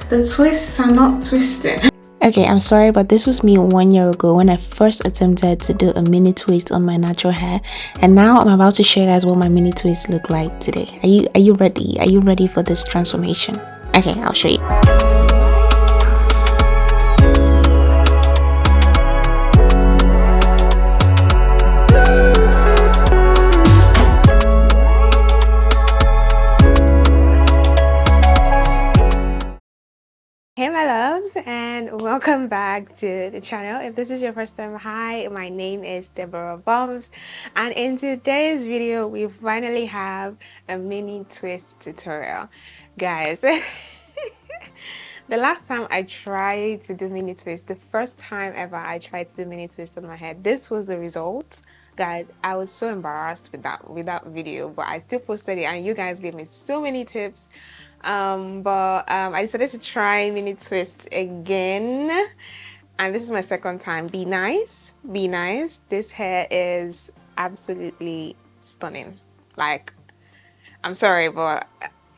The twists are not twisting. Okay, I'm sorry, but this was me 1 year ago when I first attempted to do a mini twist on my natural hair, and now I'm about to show you guys what my mini twists look like today. Are you ready? Are you ready for this transformation? Okay, I'll show you. Hey my loves, and welcome back to the channel. If this is your first time, hi, my name is Deborah Bombs, and in today's video we finally have a mini twist tutorial. Guys, the last time I tried to do mini twist, the first time ever I tried to do mini twist on my head, this was the result. Guys, I was so embarrassed with that video, but I still posted it and you guys gave me so many tips. I decided to try mini twist again, and this is my second time. Be nice, be nice. This hair is absolutely stunning. Like, I'm sorry, but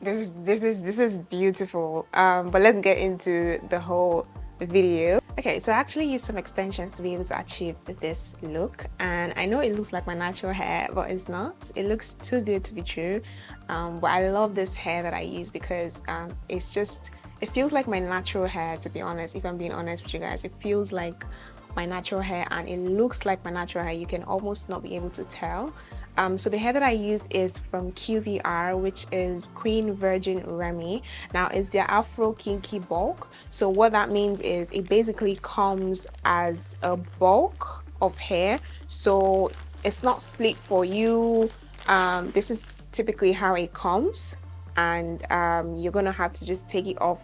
this is beautiful. But let's get into the whole video. Okay, so I actually used some extensions to be able to achieve this look, and I know it looks like my natural hair, but it's not. It looks too good to be true. But I love this hair that I use because it feels like my natural hair, to be honest. If I'm being honest with you guys, it feels like my natural hair and it looks like my natural hair. You can almost not be able to tell. So the hair that I use is from QVR, which is Queen Virgin Remy. Now it's their afro kinky bulk. So what that means is it basically comes as a bulk of hair, so it's not split for you. This is typically how it comes, and you're gonna have to just take it off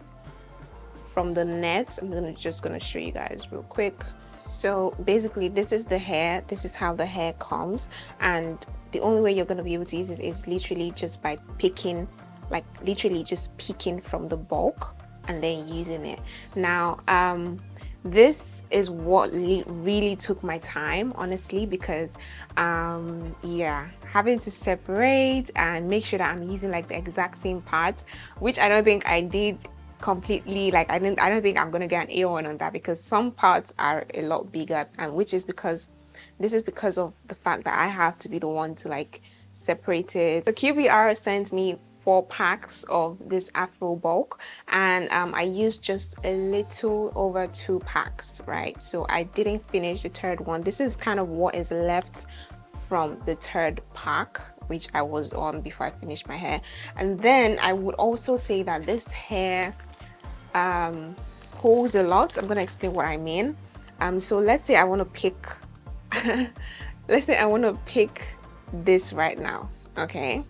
from the net. I'm just gonna show you guys real quick. So basically this is the hair, this is how the hair comes, and the only way you're going to be able to use it is literally just by picking, like literally just picking from the bulk and then using it. Now this is what really took my time, honestly, because yeah, having to separate and make sure that I'm using like the exact same part, which I don't think I did completely. Like I don't think I'm gonna get an A1 on that, because some parts are a lot bigger, and which is because this is because of the fact that I have to be the one to like separate it. So QVR sent me 4 packs of this afro bulk, and I used just a little over 2 packs, right? So I didn't finish the third one. This is kind of what is left from the third pack, which I was on before I finished my hair. And then I would also say that this hair pulls a lot. I'm going to explain what I mean. So let's say I want to pick let's say I want to pick this right now. Okay,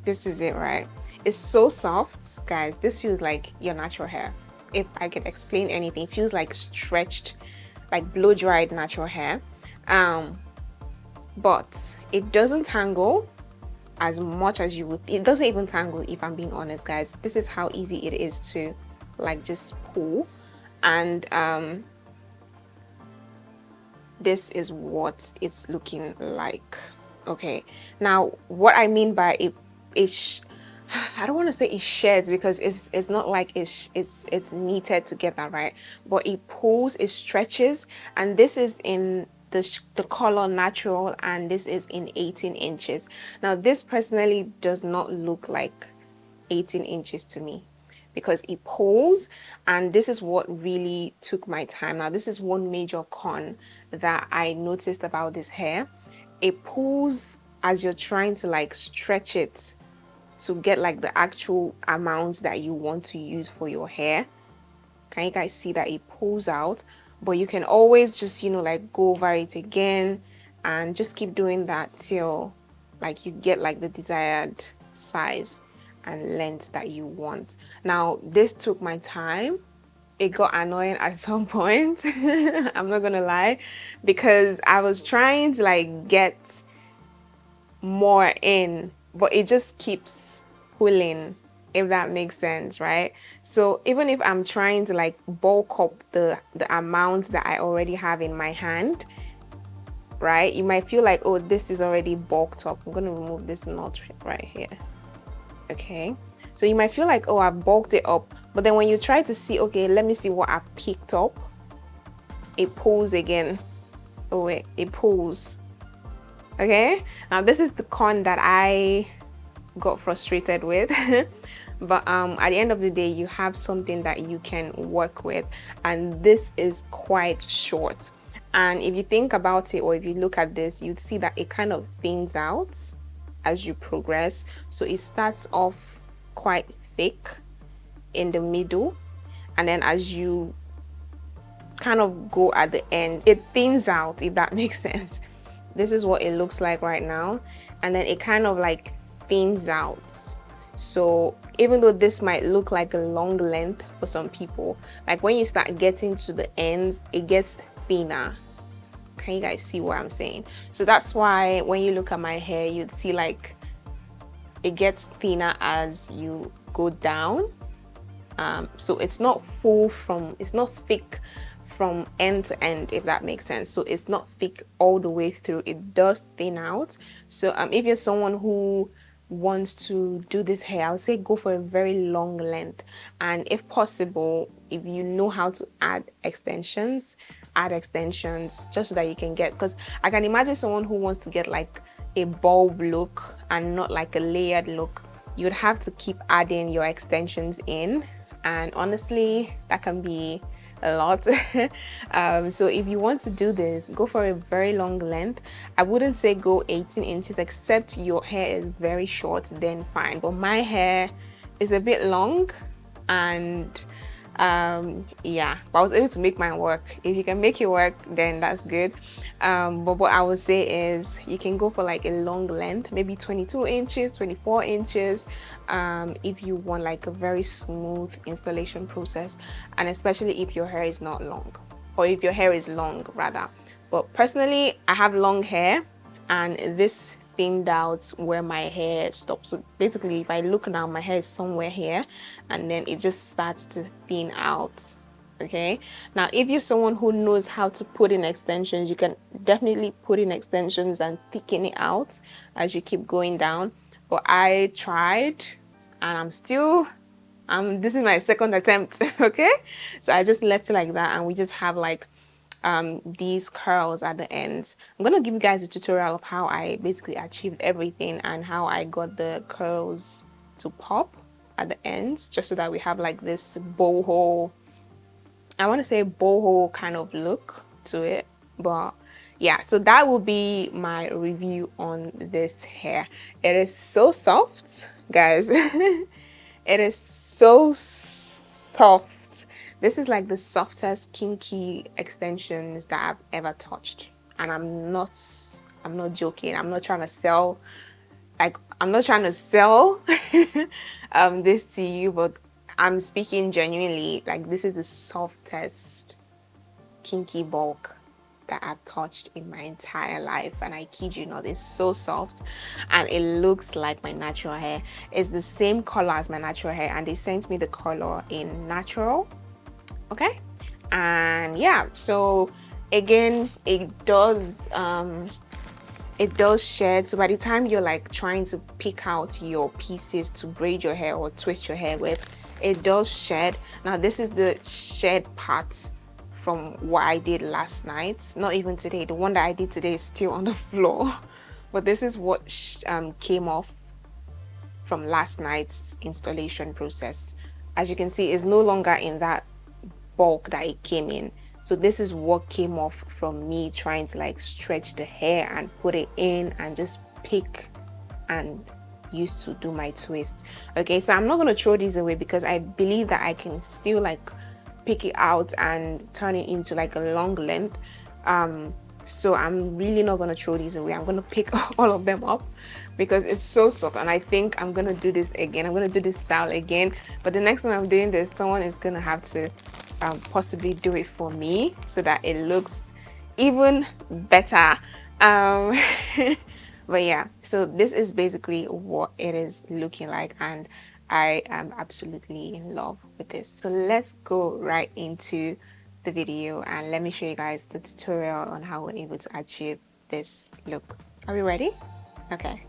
this is it, right? It's so soft, guys. This feels like your natural hair. If I could explain anything, it feels like stretched, like blow dried natural hair. But it doesn't tangle as much as you would. It doesn't even tangle, if I'm being honest, guys. This is how easy it is to like just pull, and this is what it's looking like. Okay, now what I mean by it I don't want to say it sheds, because it's not like it's knitted together, right? But it pulls, it stretches, and this is in the color natural, and this is in 18 inches. Now this personally does not look like 18 inches to me, because it pulls, and this is what really took my time. Now this is one major con that I noticed about this hair. It pulls as you're trying to like stretch it to get like the actual amount that you want to use for your hair. Can you guys see that it pulls out? But you can always just, you know, like go over it again and just keep doing that till like you get like the desired size and length that you want. Now this took my time. It got annoying at some point. I'm not gonna lie, because I was trying to like get more in, but it just keeps pulling, if that makes sense, right? So even if I'm trying to like bulk up the amount that I already have in my hand, right, you might feel like, oh, this is already bulked up. I'm gonna remove this knot right here. Okay, So you might feel like, oh, I've bulked it up, but then when you try to see, okay, let me see what I've picked up, it pulls again. Oh wait, it pulls. Okay, now this is the con that I got frustrated with. But at the end of the day, you have something that you can work with, and this is quite short. And if you think about it, or if you look at this, you'd see that it kind of thins out as you progress. So it starts off quite thick in the middle, and then as you kind of go at the end, it thins out, if that makes sense. This is what it looks like right now, and then it kind of like thins out. So even though this might look like a long length for some people, like when you start getting to the ends, it gets thinner. Can you guys see what I'm saying? So that's why when you look at my hair, you'd see like it gets thinner as you go down. So it's not it's not thick from end to end, if that makes sense. So it's not thick all the way through, it does thin out. So if you're someone who wants to do this hair, I would say go for a very long length, and if possible, if you know how to add extensions just so that you can get, because I can imagine someone who wants to get like a bulb look and not like a layered look, you'd have to keep adding your extensions in, and honestly that can be a lot. So if you want to do this, go for a very long length. I wouldn't say go 18 inches, except your hair is very short, then fine. But my hair is a bit long, and yeah, but I was able to make mine work. If you can make it work, then that's good. But what I would say is you can go for like a long length, maybe 22 inches, 24 inches, if you want like a very smooth installation process, and especially if your hair is not long, or if your hair is long rather. But personally, I have long hair, and this thinned out where my hair stops. So basically, if I look now, my hair is somewhere here, and then it just starts to thin out. Okay, now if you're someone who knows how to put in extensions, you can definitely put in extensions and thicken it out as you keep going down. But I tried, and this is my second attempt. Okay, so I just left it like that, and we just have like these curls at the ends. I'm gonna give you guys a tutorial of how I basically achieved everything and how I got the curls to pop at the ends, just so that we have like this boho, I want to say boho kind of look to it. But yeah, so that will be my review on this hair. It is so soft, guys. It is so soft. This is like the softest kinky extensions that I've ever touched, and I'm not joking. I'm not trying to sell, like I'm not trying to sell this to you, but I'm speaking genuinely. Like, this is the softest kinky bulk that I've touched in my entire life, and I kid you not, it's so soft, and it looks like my natural hair. It's the same color as my natural hair, and they sent me the color in natural. Okay, and yeah, so again, it does shed. So by the time you're like trying to pick out your pieces to braid your hair or twist your hair with, it does shed. Now this is the shed part from what I did last night, not even today. The one that I did today is still on the floor, but this is what came off from last night's installation process. As you can see, it's no longer in that bulk that it came in. So this is what came off from me trying to like stretch the hair and put it in and just pick and use to do my twist. Okay, so I'm not going to throw these away because I believe that I can still like pick it out and turn it into like a long length. So I'm really not going to throw these away. I'm going to pick all of them up because it's so soft, and I think I'm going to do this again. I'm going to do this style again, but the next time I'm doing this, someone is going to have to possibly do it for me so that it looks even better. But yeah, so this is basically what it is looking like, and I am absolutely in love with this. So let's go right into the video and let me show you guys the tutorial on how we're able to achieve this look. Are we ready? Okay.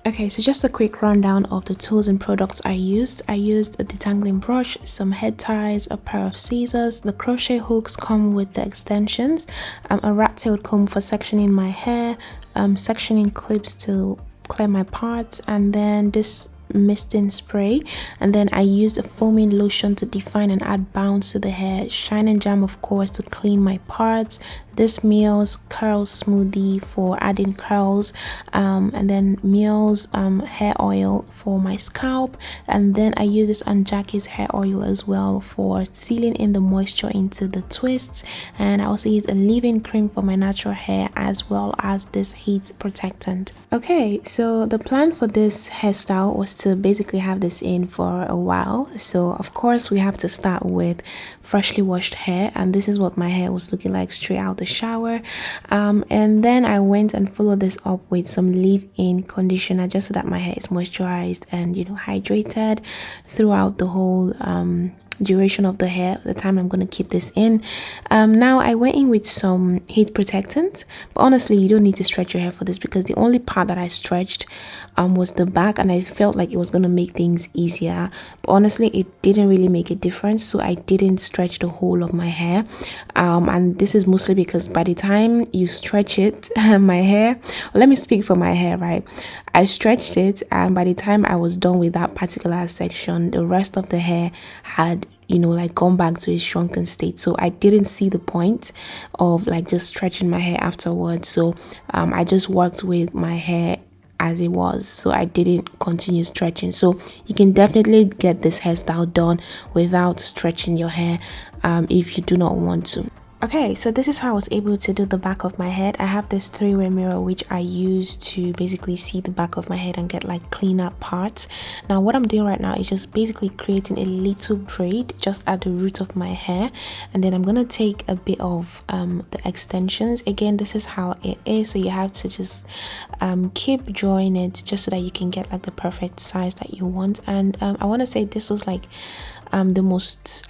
Okay, so just a quick rundown of the tools and products I used. I used a detangling brush, some head ties, a pair of scissors. The crochet hooks come with the extensions, a rat-tailed comb for sectioning my hair, sectioning clips to clear my parts, and then this misting spray, and then I used a foaming lotion to define and add bounce to the hair, shine and jam of course to clean my parts, this Meals curl smoothie for adding curls, and then Meals hair oil for my scalp, and then I use this Aunt Jackie's hair oil as well for sealing in the moisture into the twists, and I also use a leave-in cream for my natural hair as well as this heat protectant. Okay, so the plan for this hairstyle was to basically have this in for a while. So of course we have to start with freshly washed hair, and this is what my hair was looking like straight out the shower, and then I went and followed this up with some leave-in conditioner just so that my hair is moisturized and hydrated throughout the whole duration of the hair, the time I'm going to keep this in. Now I went in with some heat protectant, but honestly you don't need to stretch your hair for this because the only part that I stretched was the back, and I felt like it was going to make things easier, but honestly it didn't really make a difference, so I didn't stretch the whole of my hair, and this is mostly because by the time you stretch it my hair, well, let me speak for my hair, right? I stretched it, and by the time I was done with that particular section, the rest of the hair had like gone back to its shrunken state, so I didn't see the point of like just stretching my hair afterwards. So I just worked with my hair as it was, so I didn't continue stretching. So you can definitely get this hairstyle done without stretching your hair if you do not want to. Okay, so this is how I was able to do the back of my head. I have this three-way mirror which I use to basically see the back of my head and get like cleaner parts. Now what I'm doing right now is just basically creating a little braid just at the root of my hair, and then I'm gonna take a bit of the extensions. Again, this is how it is, so you have to just keep drawing it just so that you can get like the perfect size that you want. And I want to say this was like I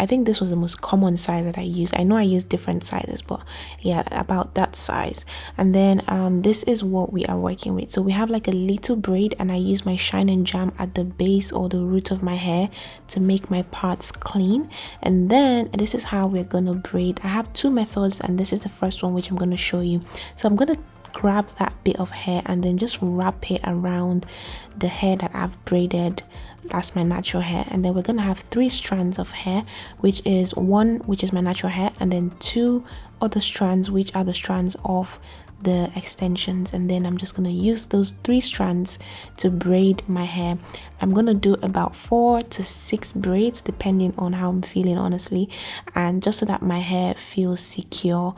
think this was the most common size that I used. I know I used different sizes, but yeah, about that size. And then this is what we are working with. So we have like a little braid, and I use my shine and jam at the base or the root of my hair to make my parts clean. And then this is how we're gonna braid. I have two methods, and this is the first one which I'm gonna show you. So I'm gonna grab that bit of hair and then just wrap it around the hair that I've braided. That's my natural hair, and then we're gonna have 3 strands of hair, which is one which is my natural hair, and then 2 other strands which are the strands of the extensions. And then I'm just gonna use those 3 strands to braid my hair. I'm gonna do about 4 to 6 braids depending on how I'm feeling, honestly, and just so that my hair feels secure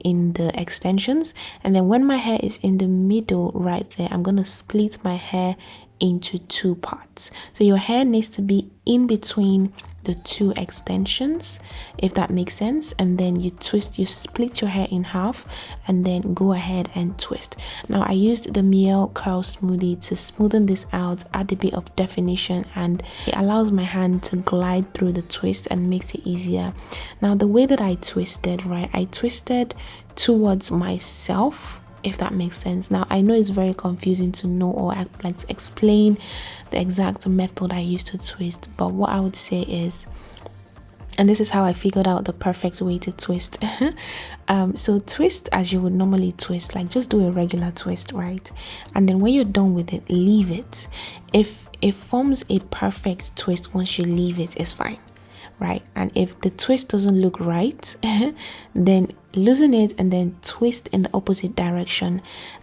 in the extensions. And then when my hair is in the middle right there, I'm gonna split my hair into 2 parts. So your hair needs to be in between the 2 extensions, if that makes sense, and then you split your hair in half and then go ahead and twist. Now I used the Miel curl smoothie to smoothen this out, add a bit of definition, and it allows my hand to glide through the twist and makes it easier. Now the way that I twisted, right, I twisted towards myself, if that makes sense. Now I know it's very confusing to know or like to explain the exact method I used to twist, but what I would say is, and this is how I figured out the perfect way to twist. So twist as you would normally twist, like just do a regular twist, right? And then when you're done with it, leave it. If it forms a perfect twist once you leave it, it's fine, right? And if the twist doesn't look right, then loosen it and then twist in the opposite direction,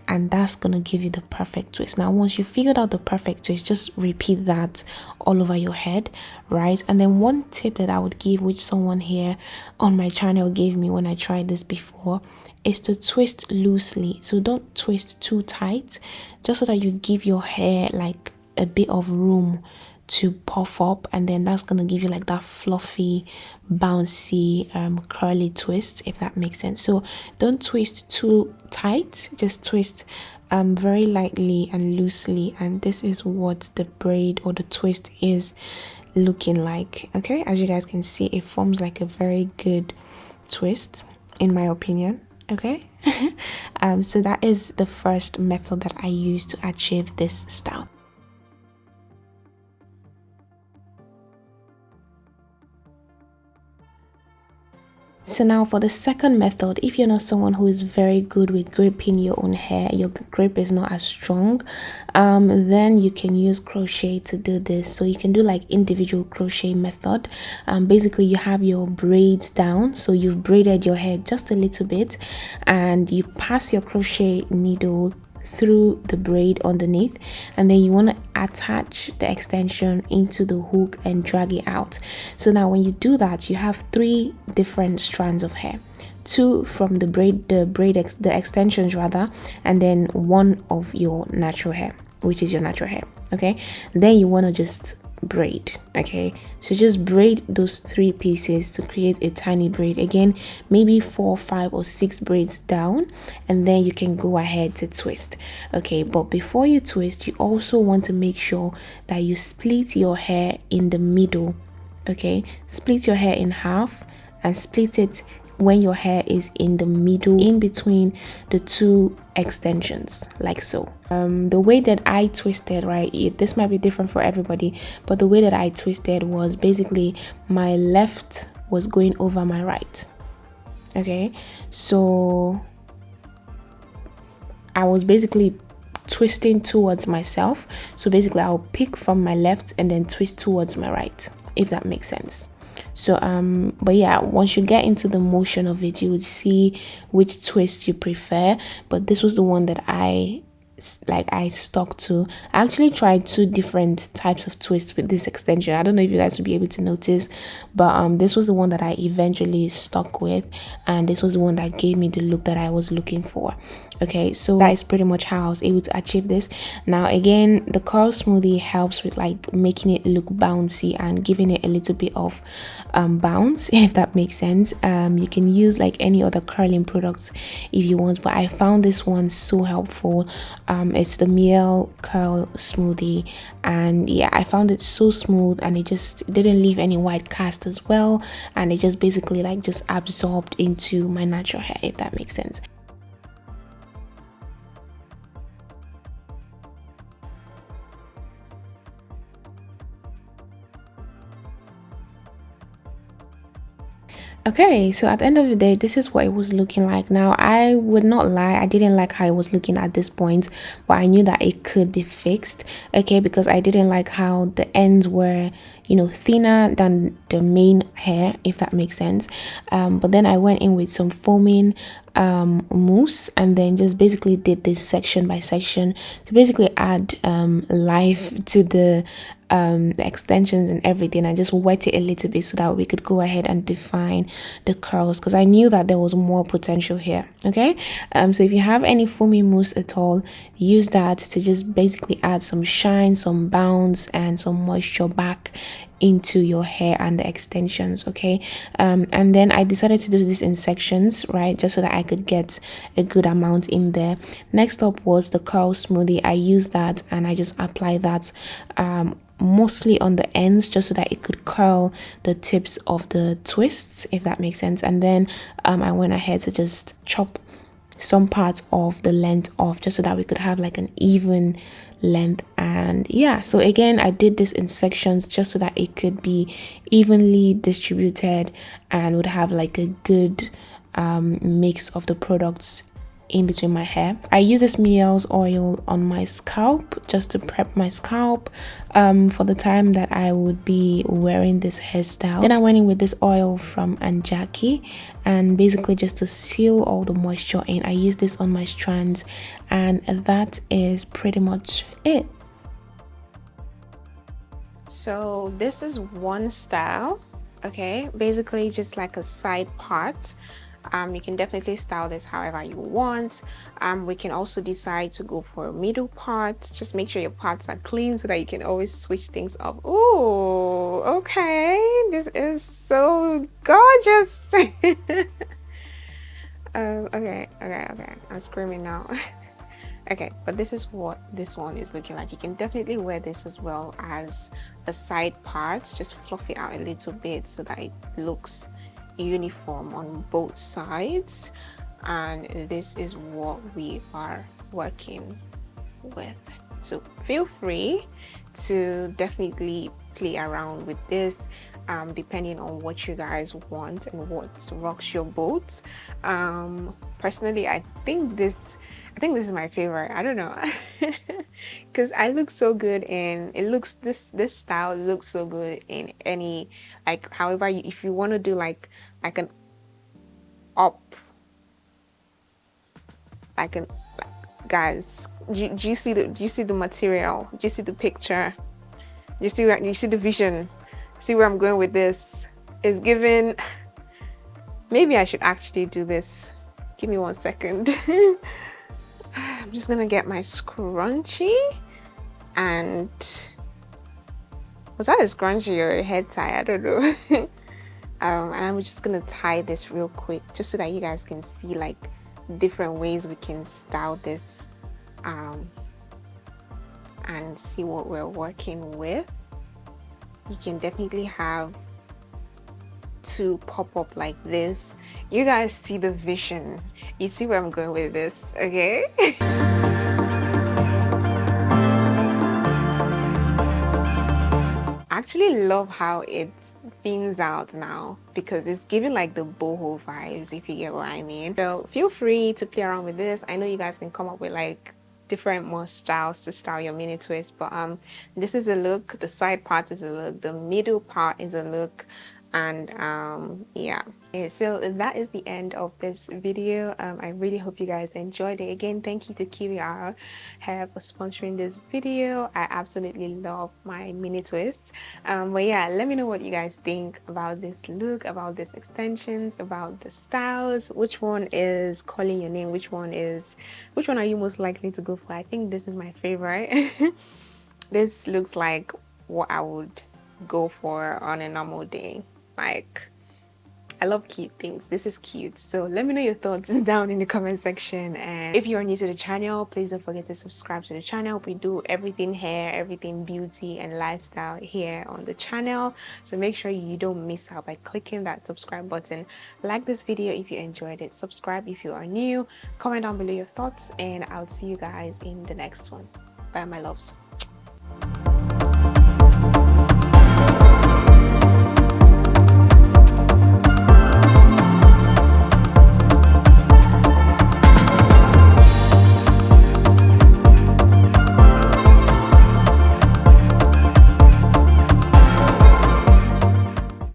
and that's gonna give you the perfect twist. Now once you figured out the perfect twist, just repeat that all over your head, right? And then one tip that I would give, which someone here on my channel gave me when I tried this before, is to twist loosely. So don't twist too tight, just so that you give your hair like a bit of room to puff up, and then that's gonna give you like that fluffy, bouncy, curly twist, if that makes sense. So don't twist too tight, just twist very lightly and loosely, and this is what the braid or the twist is looking like. Okay, as you guys can see, it forms like a very good twist in my opinion. Okay. So that is the first method that I use to achieve this style. So now for the second method, if you're not someone who is very good with gripping your own hair, your grip is not as strong, then you can use crochet to do this. So you can do like individual crochet method. Basically you have your braids down, so you've braided your hair just a little bit, and you pass your crochet needle through the braid underneath, and then you want to attach the extension into the hook and drag it out. So now when you do that, you have 3 different strands of hair, 2 from the extensions rather, and then 1 of your natural hair, which is your natural hair. Okay, then you want to just braid. Okay, so just braid those 3 pieces to create a tiny braid. Again, maybe 4, 5 or 6 braids down, and then you can go ahead to twist. Okay, but before you twist, you also want to make sure that you split your hair in the middle. Okay, split your hair in half and split it when your hair is in the middle, in between the 2 extensions, like so. The way that I twisted, right, this might be different for everybody, but the way that I twisted was basically my left was going over my right. Okay, so I was basically twisting towards myself. So basically I'll pick from my left and then twist towards my right, if that makes sense. So but yeah, once you get into the motion of it, you would see which twist you prefer, but this was the one that I stuck to. I actually tried 2 different types of twists with this extension. I don't know if you guys will be able to notice, but this was the one that I eventually stuck with, and this was the one that gave me the look that I was looking for. Okay, so that is pretty much how I was able to achieve this. Now again, the curl smoothie helps with like making it look bouncy and giving it a little bit of bounce, if that makes sense. You can use like any other curling products if you want, but I found this one so helpful. It's the Miel curl smoothie, and yeah, I found it so smooth, and it just didn't leave any white cast as well, and it just basically like just absorbed into my natural hair, if that makes sense. Okay, so at the end of the day, this is what it was looking like. Now, I would not lie, I didn't like how it was looking at this point, but I knew that it could be fixed, okay, because I didn't like how the ends were, you know, thinner than the main hair, if that makes sense. But then I went in with some foaming mousse, and then just basically did this section by section to basically add life to the extensions and everything. I just wet it a little bit so that we could go ahead and define the curls, because I knew that there was more potential here. Okay, so if you have any foamy mousse at all, use that to just basically add some shine, some bounce, and some moisture back into your hair and the extensions. Okay, and then I decided to do this in sections, right, just so that I could get a good amount in there. Next up was the curl smoothie. I used that and I just applied that mostly on the ends, just so that it could curl the tips of the twists, if that makes sense. And then I went ahead to just chop some parts of the length off, just so that we could have like an even length. And yeah, so again, I did this in sections just so that it could be evenly distributed and would have like a good mix of the products in between my hair. I use this Miel's oil on my scalp just to prep my scalp for the time that I would be wearing this hairstyle. Then I went in with this oil from Anjaki, and basically just to seal all the moisture in, I use this on my strands, and that is pretty much it. So this is one style, okay, basically just like a side part. You can definitely style this however you want. We can also decide to go for middle parts. Just make sure your parts are clean so that you can always switch things up. Ooh, okay, this is so gorgeous. Okay, I'm screaming now. Okay, but this is what this one is looking like. You can definitely wear this as well as a side part. Just fluff it out a little bit so that it looks uniform on both sides. and this is what we are working with. So feel free to definitely play around with this, depending on what you guys want and what rocks your boat. Personally, I think this is my favorite. I don't know, because I look so good in it. Looks this style looks so good in any, like, however if you want to do like an up, like an, guys, do you see the material? Do you see the picture? Do you see the vision? See where I'm going with this? It's given. Maybe I should actually do this. Give me 1 second. I'm just gonna get my scrunchie, and was that a scrunchie or a head tie? I don't know. And I'm just gonna tie this real quick just so that you guys can see like different ways we can style this, and see what we're working with. You can definitely have two pop up like this. You guys see the vision. You see where I'm going with this, okay? I actually love how it thins out now, because it's giving like the boho vibes, if you get what I mean. So feel free to play around with this. I know you guys can come up with like different more styles to style your mini twist, but this is a look. The side part is a look, the middle part is a look, and yeah. Okay, so that is the end of this video. I really hope you guys enjoyed it. Again, thank you to QVR Hair for sponsoring this video. I absolutely love my mini twists. But yeah, let me know what you guys think about this look, about these extensions, about the styles. Which one is calling your name? Which one are you most likely to go for? I think this is my favorite. This looks like what I would go for on a normal day. Like, I love cute things. This is cute. So let me know your thoughts down in the comment section. And if you are new to the channel, please don't forget to subscribe to the channel. We do everything hair, everything beauty and lifestyle here on the channel. So make sure you don't miss out by clicking that subscribe button. Like this video if you enjoyed it. Subscribe if you are new. Comment down below your thoughts, and I'll see you guys in the next one. Bye, my loves.